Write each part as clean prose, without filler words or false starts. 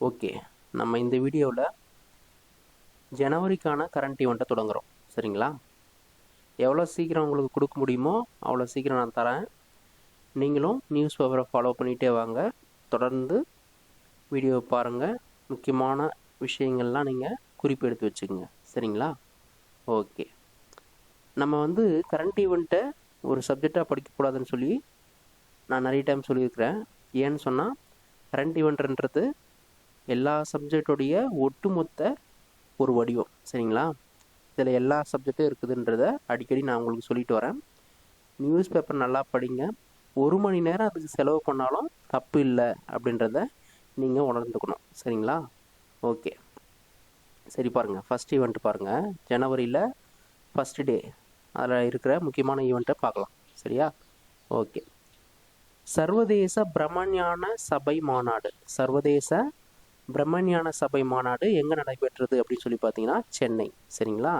Okay, நம்ம இந்த வீடியோவில் ஜனவரிக்கான கரண்ட் ஈவெண்ட்டை தொடங்குகிறோம். சரிங்களா? எவ்வளோ சீக்கிரம் உங்களுக்கு கொடுக்க முடியுமோ அவ்வளோ சீக்கிரம் நான் தரேன். நீங்களும் நியூஸ் பேப்பரை ஃபாலோ பண்ணிகிட்டே வாங்க. தொடர்ந்து வீடியோவை பாருங்கள். முக்கியமான விஷயங்கள்லாம் நீங்கள் குறிப்பு எடுத்து வச்சுக்கோங்க. சரிங்களா? ஓகே, நம்ம கரண்ட் ஈவெண்ட்டை ஒரு சப்ஜெக்டாக படிக்கக்கூடாதுன்னு சொல்லி நான் நிறைய டைம் சொல்லியிருக்கிறேன். ஏன்னு சொன்னால் கரண்ட் ஈவெண்ட்ன்றது எல்லா சப்ஜெக்டோடைய ஒட்டுமொத்த ஒரு வடிவம். சரிங்களா? இதில் எல்லா சப்ஜெக்டும் இருக்குதுன்றத அடிக்கடி நான் உங்களுக்கு சொல்லிட்டு வரேன். நியூஸ் பேப்பர் நல்லா படிங்க. 1 மணி நேரம் அதுக்கு செலவு பண்ணாலும் தப்பு இல்லை அப்படின்றத நீங்கள் உணர்ந்துக்கணும். சரிங்களா? ஓகே, சரி பாருங்கள். ஃபஸ்ட் ஈவெண்ட் பாருங்கள். ஜனவரியில் ஃபஸ்ட் டே அதில் இருக்கிற முக்கியமான ஈவெண்ட்டை பார்க்கலாம். சரியா? ஓகே, சர்வதேச பிரம்மஞான சபை மாநாடு. சர்வதேச பிரம்மஞான சபை மாநாடு எங்கே நடைபெற்றது அப்படின்னு சொல்லி பார்த்தீங்கன்னா சென்னை. சரிங்களா?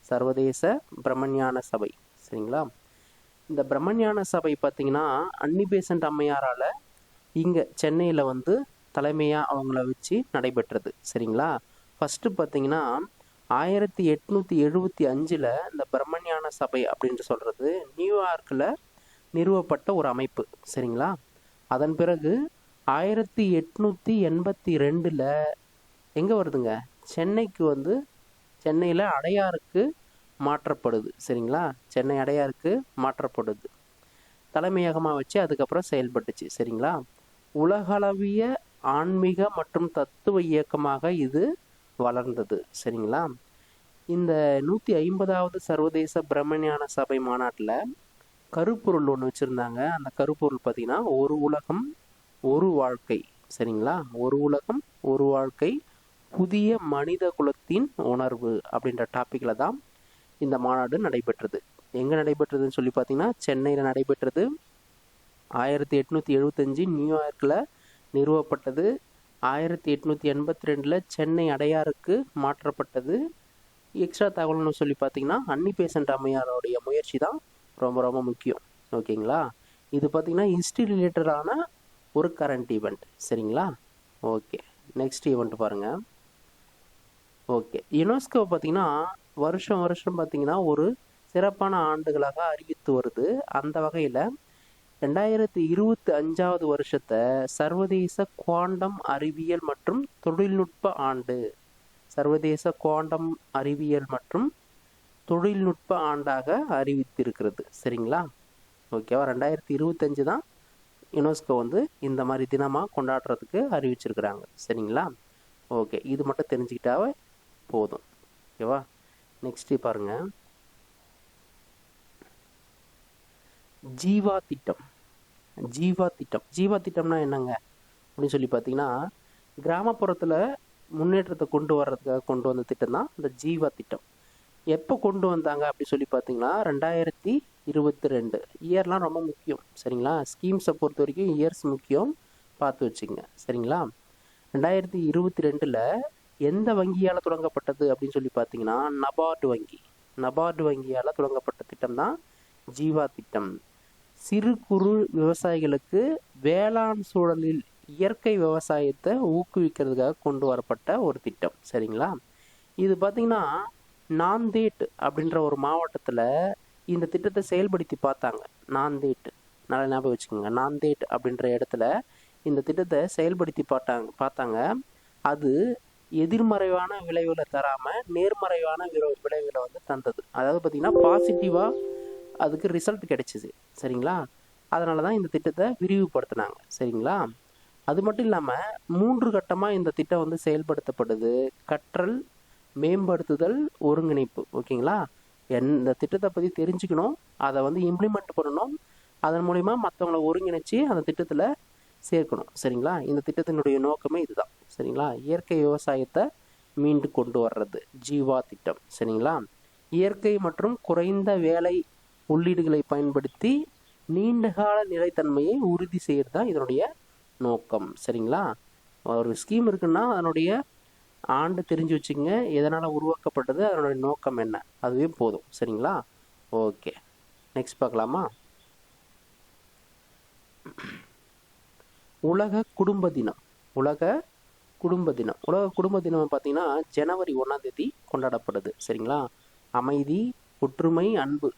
சர்வதேச பிரம்மஞான சபை. சரிங்களா? இந்த பிரம்மஞான சபை பார்த்தீங்கன்னா அன்னி பெசன்ட் அம்மையாரால் இங்கே சென்னையில் தலைமையாக அவங்கள வச்சு நடைபெற்றது. சரிங்களா? ஃபஸ்ட்டு பார்த்தீங்கன்னா 1875 இந்த பிரம்மஞான சபை அப்படின்னு சொல்கிறது நியூயார்க்கில் நிறுவப்பட்ட ஒரு அமைப்பு. சரிங்களா? அதன் பிறகு 1882 எங்கே வருதுங்க, சென்னைக்கு சென்னையில் அடையாருக்கு மாற்றப்படுது. சரிங்களா? சென்னை அடையாருக்கு மாற்றப்படுது. தலைமையகமாக வச்சு அதுக்கப்புறம் செயல்பட்டுச்சு. சரிங்களா? உலகளவிய ஆன்மீக மற்றும் தத்துவ இயக்கமாக இது வளர்ந்தது. சரிங்களா? இந்த 150வது சர்வதேச பிரம்மஞான சபை மாநாட்டில் கருப்பொருள் ஒன்று வச்சுருந்தாங்க. அந்த கருப்பொருள் பார்த்திங்கன்னா ஒரு உலகம் ஒரு வாழ்க்கை. சரிங்களா? ஒரு உலகம் ஒரு வாழ்க்கை, புதிய மனித குலத்தின் உணர்வு அப்படின்ற டாப்பிக்கில் தான் இந்த மாநாடு நடைபெற்றது. எங்கே நடைபெற்றதுன்னு சொல்லி பார்த்தீங்கன்னா சென்னையில் நடைபெற்றது. 1875 நியூயார்க்கில் நிறுவப்பட்டது. 1882 சென்னை அடையாருக்கு மாற்றப்பட்டது. எக்ஸ்ட்ரா தகவல்னு சொல்லி பார்த்தீங்கன்னா அன்னி பெசன்ட் அம்மையாரோடைய முயற்சி தான் ரொம்ப ரொம்ப முக்கியம். ஓகேங்களா? இது பார்த்தீங்கன்னா ஹிஸ்ட்ரி ரிலேட்டடான ஒரு கரண்ட் ஈவெண்ட். சரிங்களா? ஓகே, நெக்ஸ்ட் ஈவெண்ட் பாருங்கள். ஓகே, யுனெஸ்கோ பார்த்தீங்கன்னா வருஷம் பார்த்தீங்கன்னா ஒரு சிறப்பான ஆண்டுகளாக அறிவித்து வருது. அந்த வகையில் 2025 வருஷத்தை சர்வதேச குவாண்டம் அறிவியல் மற்றும் தொழில்நுட்ப ஆண்டு, சர்வதேச குவாண்டம் அறிவியல் மற்றும் தொழில்நுட்ப ஆண்டாக அறிவித்திருக்கிறது. சரிங்களா? ஓகேவா? 2025 தான் யுனெஸ்கோ இந்த மாதிரி தினமாக கொண்டாடுறதுக்கு அறிவிச்சிருக்கிறாங்க. சரிங்களா? ஓகே, இது மட்டும் தெரிஞ்சுக்கிட்டாவே போதும். ஓகேவா? நெக்ஸ்ட் பாருங்க, ஜீவா திட்டம். ஜீவா திட்டம்னா என்னங்க அப்படின்னு சொல்லி பார்த்தீங்கன்னா கிராமப்புறத்தில் முன்னேற்றத்தை கொண்டு வர்றதுக்காக கொண்டு வந்த திட்டம் தான் இந்த ஜீவா திட்டம். எப்போ கொண்டு வந்தாங்க அப்படி சொல்லி பார்த்தீங்கன்னா 2022. இயர்லாம் ரொம்ப முக்கியம். சரிங்களா? ஸ்கீம்ஸை பொறுத்த வரைக்கும் இயர்ஸ் முக்கியம், பார்த்து வச்சுங்க. சரிங்களா? 2022 எந்த வங்கியால் தொடங்கப்பட்டது அப்படின்னு சொல்லி பார்த்தீங்கன்னா நபார்டு வங்கியால் தொடங்கப்பட்ட திட்டம் தான் ஜீவா திட்டம். சிறு குறு விவசாயிகளுக்கு வேளாண் சூழலில் இயற்கை விவசாயத்தை ஊக்குவிக்கிறதுக்காக கொண்டு வரப்பட்ட ஒரு திட்டம். சரிங்களா? இது பார்த்தீங்கன்னா நாந்தேட் அப்படின்ற ஒரு மாவட்டத்தில் இந்த திட்டத்தை செயல்படுத்தி பார்த்தாங்க. நாந்தேட், நல்லா ஞாபகம் வச்சுக்கோங்க. நாந்தேட் அப்படின்ற இடத்துல இந்த திட்டத்தை செயல்படுத்தி பார்த்தாங்க. அது எதிர்மறைவான விளைவுகளை தராமல் நேர்மறைவான விளைவுகளை தந்தது. அதாவது பார்த்தீங்கன்னா பாசிட்டிவாக அதுக்கு ரிசல்ட் கிடைச்சிது. சரிங்களா? அதனால தான் இந்த திட்டத்தை விரிவுபடுத்தினாங்க. சரிங்களா? அது மட்டும் இல்லாமல் 3 கட்டமாக இந்த திட்டம் செயல்படுத்தப்படுது. கற்றல், மேம்படுத்துதல், ஒருங்கிணைப்பு. ஓகேங்களா? இந்த திட்டத்தை பற்றி தெரிஞ்சுக்கணும், அதை இம்ப்ளிமெண்ட் பண்ணணும், அதன் மூலிமா மற்றவங்களை ஒருங்கிணைச்சி அந்த திட்டத்தில் சேர்க்கணும். சரிங்களா? இந்த திட்டத்தினுடைய நோக்கமே இதுதான். சரிங்களா? இயற்கை விவசாயத்தை மீண்டு கொண்டு வர்றது ஜீவா திட்டம். சரிங்களா? இயற்கை மற்றும் குறைந்த வேலை உள்ளீடுகளை பயன்படுத்தி நீண்டகால நிலைத்தன்மையை உறுதி செய்கிறது தான் இதனுடைய நோக்கம். சரிங்களா? ஒரு ஸ்கீம் இருக்குன்னா அதனுடைய ஆண்டு தெரிஞ்சு வச்சுங்க, எதனால் உருவாக்கப்பட்டது, அதனுடைய நோக்கம் என்ன, அதுவே போதும். சரிங்களா? ஓகே, நெக்ஸ்ட் பார்க்கலாமா? உலக குடும்ப தினம். உலக குடும்ப தினம். உலக குடும்ப தினம் பார்த்தீங்கன்னா ஜனவரி 1ஆம் தேதி கொண்டாடப்படுது. சரிங்களா? அமைதி, ஒற்றுமை, அன்பு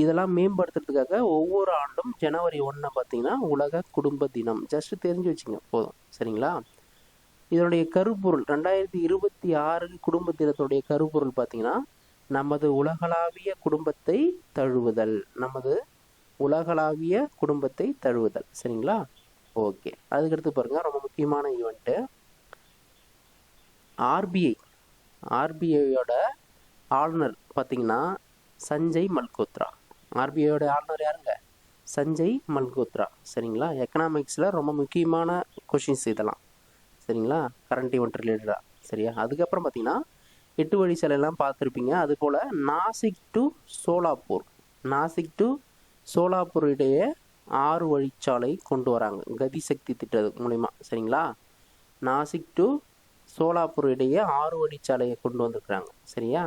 இதெல்லாம் மேம்படுத்துறதுக்காக ஒவ்வொரு ஆண்டும் ஜனவரி 1 பார்த்தீங்கன்னா உலக குடும்ப தினம். ஜஸ்ட் தெரிஞ்சு வச்சுங்க போதும். சரிங்களா? இதனுடைய கருப்பொருள் 2026 குடும்ப தினத்துடைய கருப்பொருள் பார்த்தீங்கன்னா நமது உலகளாவிய குடும்பத்தை தழுவுதல். நமது உலகளாவிய குடும்பத்தை தழுவுதல். சரிங்களா? ஓகே. அதுக்கடுத்து பாருங்க, ரொம்ப முக்கியமான ஈவெண்ட்டு ஆர்பிஐயோட ஆளுநர் பார்த்தீங்கன்னா சஞ்சய் மல்கோத்ரா. ஆர்பிஐயோட ஆளுநர் யாருங்க? சஞ்சய் மல்கோத்ரா. சரிங்களா? எக்கனாமிக்ஸில் ரொம்ப முக்கியமான கொஷின்ஸ் இதெல்லாம். சரிங்களா? கரண்ட் ஈவெண்ட் ரிலேட்டடாக. சரியா? அதுக்கப்புறம் பார்த்தீங்கன்னா 8 வழி சாலையெல்லாம் பார்த்துருப்பீங்க. அதுபோல் நாசிக் டு சோலாப்பூர் இடையே 6 வழிச்சாலை கொண்டு வராங்க கதிசக்தி திட்டத்து மூலிமா. சரிங்களா? நாசிக் டு சோலாப்பூர் இடையே 6 வழிச்சாலையை கொண்டு வந்திருக்கிறாங்க. சரியா?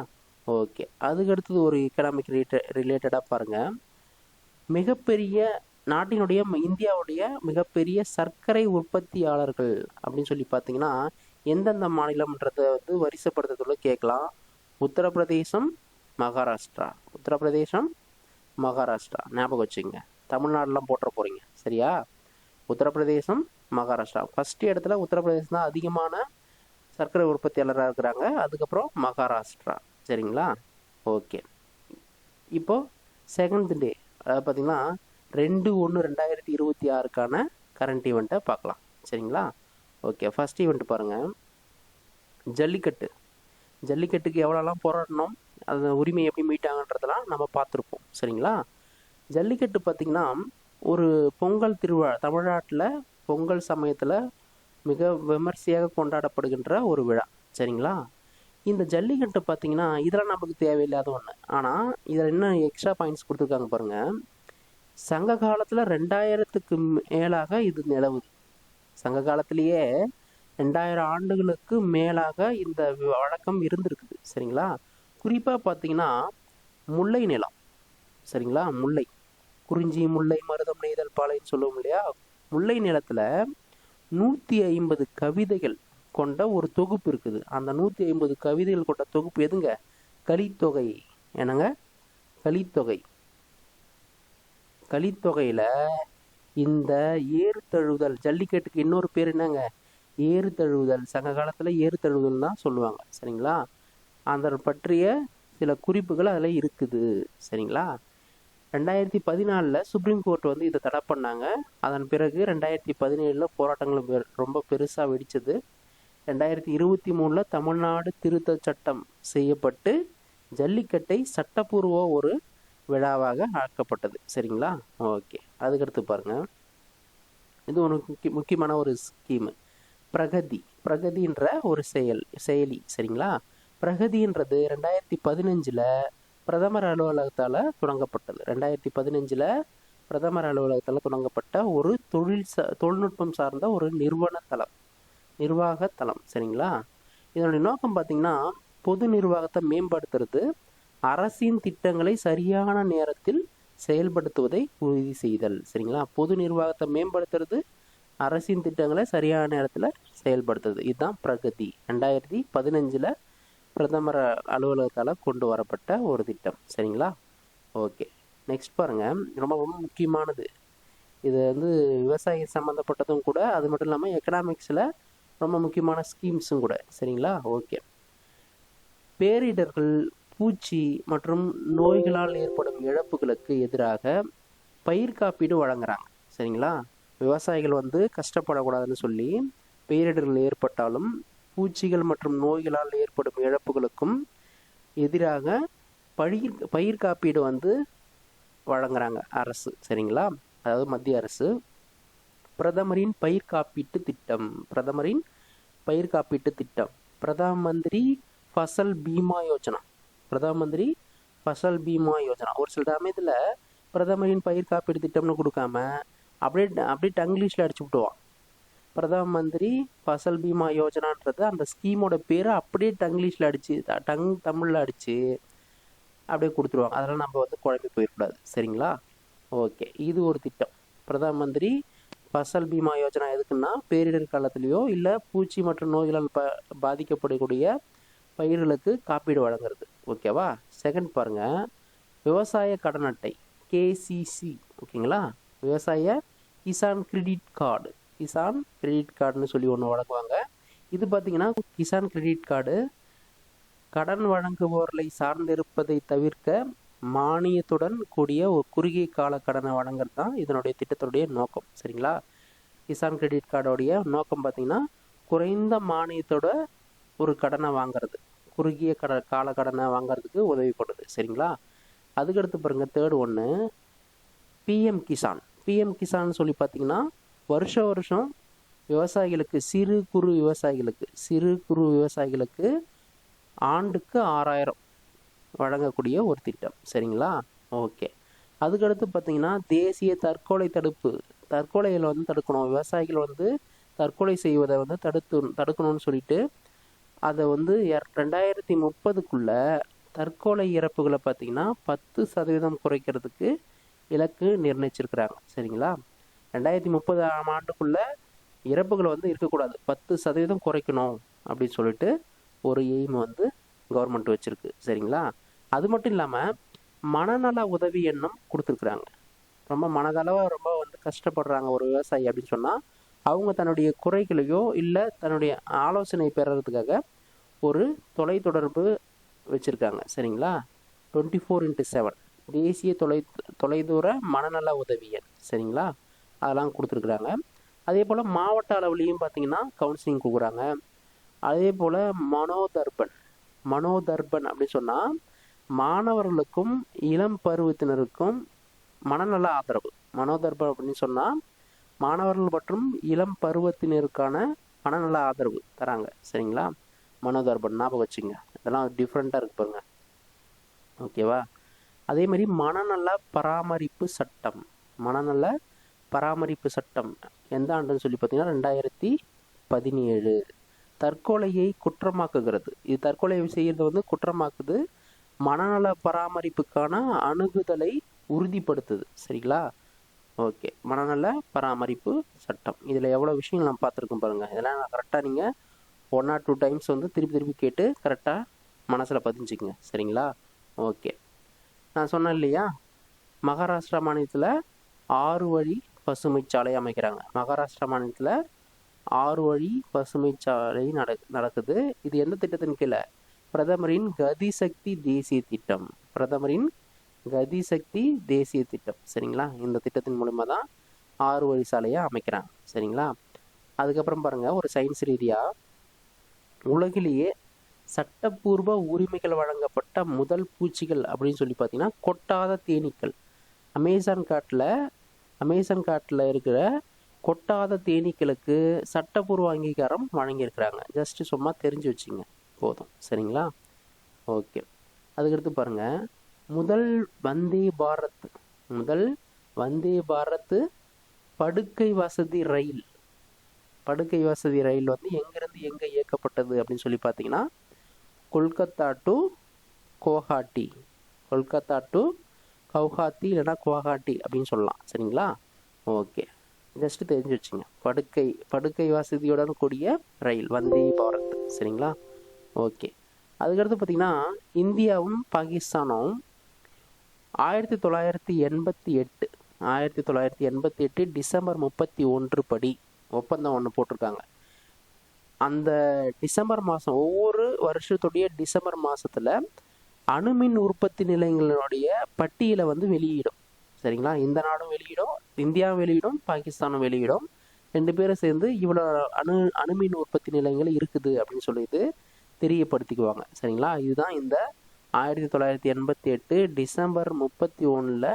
ஓகே. அதுக்கடுத்தது ஒரு எக்கனாமிக் ரிலேட்டடாக பாருங்கள். மிகப்பெரிய நாட்டினுடைய இந்தியாவுடைய மிகப்பெரிய சர்க்கரை உற்பத்தியாளர்கள் அப்படின்னு சொல்லி பார்த்தீங்கன்னா எந்தெந்த மாநிலம்ன்றதை வந்து வரிசைப்படுத்துறதுல கேட்கலாம். உத்தரப்பிரதேசம், மகாராஷ்டிரா ஞாபகம் வச்சுங்க. தமிழ்நாடுலாம் போட்டுற போகிறீங்க. சரியா? உத்தரப்பிரதேசம், மகாராஷ்டிரா. ஃபஸ்ட்டு இடத்துல உத்தரப்பிரதேசம் தான் அதிகமான சர்க்கரை உற்பத்தியாளராக இருக்கிறாங்க. அதுக்கப்புறம் மகாராஷ்டிரா. சரிங்களா? ஓகே. இப்போது செகண்ட் டே அதாவது பார்த்திங்கன்னா 2/1/2026க்கான கரண்ட் ஈவெண்ட்டை பார்க்கலாம். சரிங்களா? ஓகே. ஃபஸ்ட் ஈவெண்ட் பாருங்கள். ஜல்லிக்கட்டுக்கு எவ்வளோலாம் போராடணும், அந்த உரிமை எப்படி மீட்டாங்கன்றதெல்லாம் நம்ம பார்த்துருப்போம். சரிங்களா? ஜல்லிக்கட்டு பார்த்திங்கன்னா ஒரு பொங்கல் திருவிழா. தமிழ்நாட்டில் பொங்கல் சமயத்தில் மிக விமர்சையாக கொண்டாடப்படுகின்ற ஒரு விழா. சரிங்களா? இந்த ஜல்லிக்கட்டு பார்த்திங்கன்னா இதெல்லாம் நமக்கு தேவையில்லாத ஒன்று. ஆனால் இதில் இன்னும் எக்ஸ்ட்ரா பாயிண்ட்ஸ் கொடுத்துருக்காங்க பாருங்கள். சங்க காலத்தில் 2000க்கு மேலாக இது நிலவுது. சங்க காலத்திலேயே 2000 ஆண்டுகளுக்கு மேலாக இந்த வழக்கம் இருந்திருக்குது. சரிங்களா? குறிப்பாக பார்த்தீங்கன்னா முல்லை நிலம். சரிங்களா? முல்லை, குறிஞ்சி, முல்லை, மருதம், நெய்தல், பாலைன்னு சொல்லுவோம் இல்லையா? முல்லை நிலத்தில் 150 கவிதைகள் கொண்ட ஒரு தொகுப்பு இருக்குது. அந்த 150 கவிதைகள் கொண்ட தொகுப்பு எதுங்க? கலித்தொகை. என்னங்க? கலித்தொகையில் இந்த ஏறு தழுவுதல், ஜல்லிக்கட்டுக்கு இன்னொரு பேர் என்னங்க? ஏறு தழுவுதல். சங்க காலத்தில் ஏறு தழுவுதல் தான் சொல்லுவாங்க. சரிங்களா? அதை பற்றிய சில குறிப்புகள் அதில் இருக்குது. சரிங்களா? 2014 சுப்ரீம் கோர்ட் வந்து இதை தடை பண்ணாங்க. அதன் பிறகு 2017 போராட்டங்கள் ரொம்ப பெருசாக வெடிச்சது. 2023 தமிழ்நாடு திருத்த சட்டம் செய்யப்பட்டு ஜல்லிக்கட்டை சட்டப்பூர்வ ஒரு விழாவாக ஆக்கப்பட்டது. சரிங்களா? ஓகே. அதுக்கடுத்து பாருங்கள், இது ஒரு முக்கியமான ஒரு ஸ்கீமு. பிரகதின்ற ஒரு செயலி. சரிங்களா? பிரகதின்றது 2015 பிரதமர் அலுவலகத்தால் தொடங்கப்பட்டது. 2015 பிரதமர் அலுவலகத்தால் தொடங்கப்பட்ட ஒரு தொழில்நுட்பம் சார்ந்த ஒரு நிர்வாக தளம். சரிங்களா? இதனுடைய நோக்கம் பார்த்திங்கன்னா பொது நிர்வாகத்தை மேம்படுத்துறது, அரசின் திட்டங்களை சரியான நேரத்தில் செயல்படுத்துவதை உறுதி செய்தல். சரிங்களா? பொது நிர்வாகத்தை மேம்படுத்துறது, அரசின் திட்டங்களை சரியான நேரத்தில் செயல்படுத்துறது. இதுதான் பிரகதி. 2015 பிரதமர் அலுவலகத்தால் கொண்டு வரப்பட்ட ஒரு திட்டம். சரிங்களா? ஓகே. நெக்ஸ்ட் பாருங்கள், ரொம்ப ரொம்ப முக்கியமானது. இது வந்து விவசாய சம்மந்தப்பட்டதும் கூட, அது மட்டும் இல்லாமல் எக்கனாமிக்ஸில் ரொம்ப முக்கியமான ஸ்கீம்ஸும் கூட. சரிங்களா? ஓகே. பேரிடர்கள், பூச்சி மற்றும் நோய்களால் ஏற்படும் இழப்புகளுக்கு எதிராக பயிர் காப்பீடு வழங்குறாங்க. சரிங்களா? விவசாயிகள் வந்து கஷ்டப்படக்கூடாதுன்னு சொல்லி பேரிடர்கள் ஏற்பட்டாலும் பூச்சிகள் மற்றும் நோய்களால் ஏற்படும் இழப்புகளுக்கும் எதிராக பயிர் காப்பீடு வந்து வழங்குறாங்க அரசு. சரிங்களா? அதாவது மத்திய அரசு பிரதமரின் பயிர் காப்பீட்டு திட்டம். பிரதான் மந்திரி ஃபசல் பீமா யோஜனா. ஒரு சில சமயத்தில் பிரதமரின் பயிர் காப்பீடு திட்டம்னு கொடுக்காம அப்படியே டங்கிலீஷில் அடிச்சு விட்டுவான். பிரதான் மந்திரி ஃபசல் பீமா யோஜனான்றது அந்த ஸ்கீமோட பேரை அப்படியே டங்கிலீஷில் அடித்து தமிழில் அடித்து அப்படியே கொடுத்துருவாங்க. அதெல்லாம் நம்ம வந்து குழம்பி போயிடக்கூடாது. சரிங்களா? ஓகே. இது ஒரு திட்டம். பிரதான் மந்திரி ஃபசல் பீமா யோஜனா எதுக்குன்னா பேரிடர் காலத்துலேயோ இல்லை பூச்சி மற்றும் நோய்களால் பாதிக்கப்படக்கூடிய பயிர்களுக்கு காப்பீடு வழங்குறது. ஓகேவா? செகண்ட் பாருங்கள், விவசாய கடன் அட்டை கேசிசி. ஓகேங்களா? விவசாய Kisan credit card, Kisan credit கார்டுன்னு சொல்லி ஒன்று வழங்குவாங்க. இது பார்த்தீங்கன்னா கிசான் கிரெடிட் கார்டு கடன் வழங்குபவர்களை சார்ந்திருப்பதை தவிர்க்க மானியத்துடன் கூடிய ஒரு குறுகிய கால கடனை வழங்குறது தான் இதனுடைய திட்டத்துடைய நோக்கம். சரிங்களா? கிசான் கிரெடிட் கார்டோடைய நோக்கம் பார்த்தீங்கன்னா குறைந்த மானியத்தோட ஒரு கடனை வாங்கிறது, குறுகிய கால கடனை வாங்கிறதுக்கு உதவிப்படுது. சரிங்களா? அதுக்கடுத்து பாருங்கள், தேர்ட் ஒன்று பிஎம் கிசான். பிஎம் கிசான் சொல்லி பார்த்தீங்கன்னா வருஷம் விவசாயிகளுக்கு, சிறு குறு விவசாயிகளுக்கு ஆண்டுக்கு 6000 வழங்கக்கூடிய ஒரு திட்டம். சரிங்களா? ஓகே. அதுக்கடுத்து பார்த்தீங்கன்னா தேசிய தற்கொலை தடுப்பு. தற்கொலைகளை வந்து தடுக்கணும், விவசாயிகள் வந்து தற்கொலை செய்வதை வந்து தடுக்கணும்னு சொல்லிட்டு அதை வந்து 2030க்குள்ள தற்கொலை இறப்புகளை பார்த்தீங்கன்னா 10% குறைக்கிறதுக்கு இலக்கு நிர்ணயிச்சிருக்கிறாங்க. சரிங்களா? 2030 ஆண்டுக்குள்ள இறப்புகளை வந்து இருக்கக்கூடாது, 10% குறைக்கணும் அப்படின்னு சொல்லிட்டு ஒரு எய்ம் வந்து கவர்மெண்ட் வச்சுருக்கு. சரிங்களா? அது மட்டும் இல்லாமல் மனநல உதவி எண்ணம் கொடுத்துருக்குறாங்க. ரொம்ப மனதளவாக ரொம்ப வந்து கஷ்டப்படுறாங்க ஒரு விவசாயி அப்படின்னு சொன்னால், அவங்க தன்னுடைய குறைகளையோ இல்லை தன்னுடைய ஆலோசனை பெறுறதுக்காக ஒரு தொலைத்தொடர்பு வச்சுருக்காங்க. சரிங்களா? 24x7 தேசிய தொலைதூர மனநல உதவி எண். சரிங்களா? அதெல்லாம் கொடுத்துருக்குறாங்க. அதே போல் மாவட்ட அளவுலேயும் பார்த்தீங்கன்னா கவுன்சிலிங் கொடுக்குறாங்க. அதே போல் மனோதர்பன் அப்படின்னு சொன்னால் மாணவர்களுக்கும் இளம் பருவத்தினருக்கும் மனநல ஆதரவு. மனோதர்பன் அப்படின்னு சொன்னால் மாணவர்கள் மற்றும் இளம் பருவத்தினருக்கான மனநல ஆதரவு தராங்க. சரிங்களா? மனோதர்பன் ஞாபகம் வச்சுங்க, இதெல்லாம் டிஃப்ரெண்ட்டாக இருக்கு பாருங்க. ஓகேவா? அதே மாதிரி மனநல பராமரிப்பு சட்டம் எந்த ஆண்டுன்னு சொல்லி பார்த்தீங்கன்னா 2017. தற்கொலையை குற்றமாக்குகிறது. இது தற்கொலை செய்யறது வந்து குற்றமாக்குது, மனநல பராமரிப்புக்கான அணுகுதலை உறுதிப்படுத்துது. சரிங்களா? ஓகே. மனநல பராமரிப்பு சட்டம், இதில் எவ்வளோ விஷயங்கள் நம்ம பார்த்துருக்கோம் பாருங்கள். இதெல்லாம் கரெக்டாக நீங்கள் 1 or 2 டைம்ஸ் வந்து திருப்பி கேட்டு கரெக்டாக மனசில் பதிஞ்சுக்குங்க. சரிங்களா? ஓகே. நான் சொன்னேன் இல்லையா, மகாராஷ்டிரா மாநிலத்தில் 6 வழி பசுமை சாலை அமைக்கிறாங்க. மகாராஷ்டிரா மாநிலத்தில் 6 வழி பசுமை சாலை நடக்குது. இது எந்த திட்டத்தின் கீழே? பிரதமரின் கதிசக்தி தேசிய திட்டம். சரிங்களா? இந்த திட்டத்தின் மூலமாக தான் 6 வழி சாலையை அமைக்கிறாங்க. சரிங்களா? அதுக்கப்புறம் பாருங்கள், ஒரு சயின்ஸ் ரீதியாக உலகிலேயே சட்டப்பூர்வ உரிமைகள் வழங்கப்பட்ட முதல் பூச்சிகள் அப்படின்னு சொல்லி பார்த்தீங்கன்னா கொட்டாத தேனீக்கள். அமேசான் காட்டில் இருக்கிற கொட்டாத தேனீக்களுக்கு சட்டப்பூர்வ அங்கீகாரம் வழங்கியிருக்கிறாங்க. ஜஸ்ட்டு சும்மா தெரிஞ்சு வச்சுங்க போதும். சரிங்களா? ஓகே. அதுக்கடுத்து பாருங்கள், முதல் வந்தே பாரத் படுக்கை வசதி ரயில் வந்து எங்கேருந்து எங்கே இயக்கப்பட்டது அப்படின்னு சொல்லி பார்த்தீங்கன்னா கொல்கத்தா டு கவுஹாத்தி இல்லைனா குவஹாட்டி அப்படின்னு சொல்லலாம். சரிங்களா? ஓகே. ஜஸ்ட்டு தெரிஞ்சு வச்சுங்க, படுக்கை வசதியுடன் கூடிய ரயில் வந்தே பாரத். சரிங்களா? ஓகே. அதுக்கடுத்து பார்த்தீங்கன்னா இந்தியாவும் பாகிஸ்தானும் 1988 டிசம்பர் 31 படி ஒப்பந்தம் ஒன்று போட்டிருக்காங்க. அந்த டிசம்பர் மாதம், ஒவ்வொரு வருஷத்துடைய டிசம்பர் மாதத்தில் அணுமின் உற்பத்தி நிலையங்களுடைய பட்டியலை வந்து வெளியிடும். சரிங்களா? இந்த நாடும் வெளியிடும், இந்தியாவும் வெளியிடும், பாகிஸ்தானும் வெளியிடும். 2 பேரும் சேர்ந்து இவ்வளோ அணுமின் உற்பத்தி நிலையங்கள் இருக்குது அப்படின்னு சொல்லிட்டு தெரியப்படுத்திக்குவாங்க. சரிங்களா? இதுதான் இந்த 1988 டிசம்பர் 31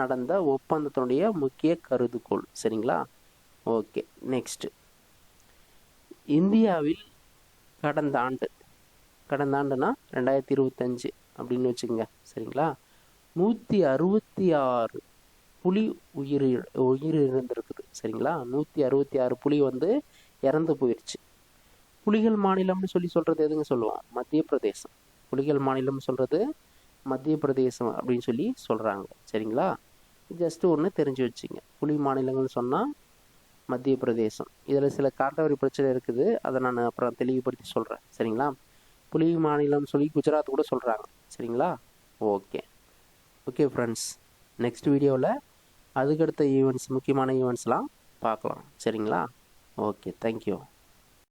நடந்த ஒப்பந்தத்தினுடைய முக்கிய கருதுகோள். சரிங்களா? ஓகே. நெக்ஸ்ட், இந்தியாவில் கடந்த ஆண்டுனா 2025 அப்படின்னு வச்சுக்கோங்க. சரிங்களா? 166 புலி உயிரிழந்திருக்குது. சரிங்களா? 166 புலி வந்து இறந்து போயிடுச்சு. புலிகள் மாநிலம்னு சொல்கிறது எதுங்க சொல்லுவோம்? மத்திய பிரதேசம். புலிகள் மாநிலம் சொல்கிறது மத்திய பிரதேசம் அப்படின்னு சொல்கிறாங்க. சரிங்களா? ஜஸ்ட்டு ஒன்று தெரிஞ்சு வச்சுங்க, புலி மாநிலங்கள்னு சொன்னால் மத்திய பிரதேசம். இதில் சில காட்டவரி பிரச்சனை இருக்குது, அதை நான் அப்புறம் தெளிவுபடுத்தி சொல்கிறேன். சரிங்களா? புலி மாநிலம் சொல்லி குஜராத் கூட சொல்கிறாங்க. சரிங்களா? ஓகே ஓகே ஃப்ரெண்ட்ஸ், நெக்ஸ்ட் வீடியோவில் அதுக்கடுத்த ஈவெண்ட்ஸ், முக்கியமான ஈவெண்ட்ஸ்லாம் பார்க்கலாம். சரிங்களா? Okay, thank you.